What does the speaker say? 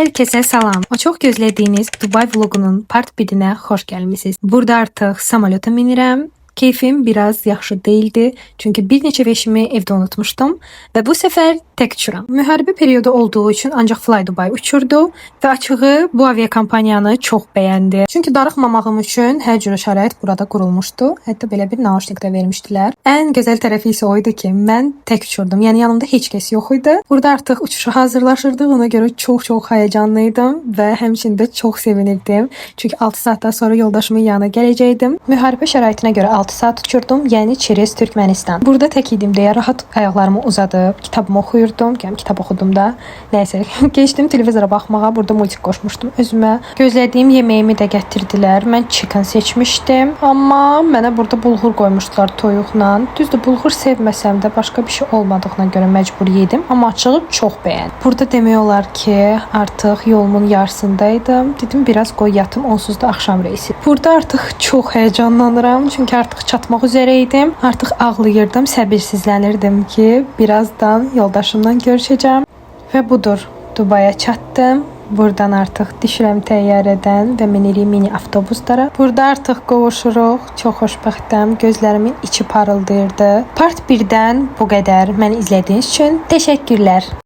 Herkese salam. O çox gözlədiyiniz Dubai vlogunun part 1-nə xoş gəlmisiniz. Burada artıq samolyota minirəm. Keyfim biraz yaxşı değildi. Çünkü bir neçə veşimi evdə unutmuşdum və bu səfər tək uçuram. Müharibə periodu olduğu üçün ancaq Fly Dubai uçurdu və açığı bu aviakompaniyanı çox bəyəndi. Çünki darıxmamağım üçün hər cür şərait burada qurulmuşdu. Hətta belə bir naushnik də vermişdilər. Ən gözəl tərəfi isə o idi ki, mən tək uçurdum. Yəni yanımda heç kəs yox idi. Burada artıq uçuşa hazırlaşırdıq. Ona görə çox həyəcanlıydım və həmçinin də çox sevinirdim. Çünki 6 saatdan sonra yoldaşımın yanına gələcəkdim. Müharibə şəraitinə görə 6 saat uçurdum. Yəni Çerez, Türkmenistan. Burada tək idim deyə rahat ayaqlarımı uzadıb kitabımı oxuyurdum. Yəni kitab oxudum da. Nəysə, keçdim televizora baxmağa. Burada multik qoşmuşdum özümə. Gözlədiyim yeməyimi də gətirdilər. Mən chicken seçmişdim. Amma mənə burada bulğur qoymuşdular toyuqla. Düzdür, bulğur sevməsəm də başqa bir şey olmadığına görə məcbur yedim. Amma açığı çox bəyəndim. Burada demək olar ki, artıq yolumun yarısındaydım. Dedim biraz qoy yatım, onsuz da axşam reysi. Burada artıq çox həyəcanlanıram. Çünki artıq çatmaq üzrə idim. Artıq ağlayırdım, səbirsizlənirdim ki, birazdan yoldaşımla görüşəcəm. Və budur, Dubaya çatdım. Buradan artıq düşürəm təyyarədən və minirik mini avtobuslara. Burada artıq qovuşuruq. Çox xoşbəxtəm. Gözlərimin içi parıldayırdı. Part 1-dən bu qədər. Məni izlədiyiniz üçün təşəkkürlər.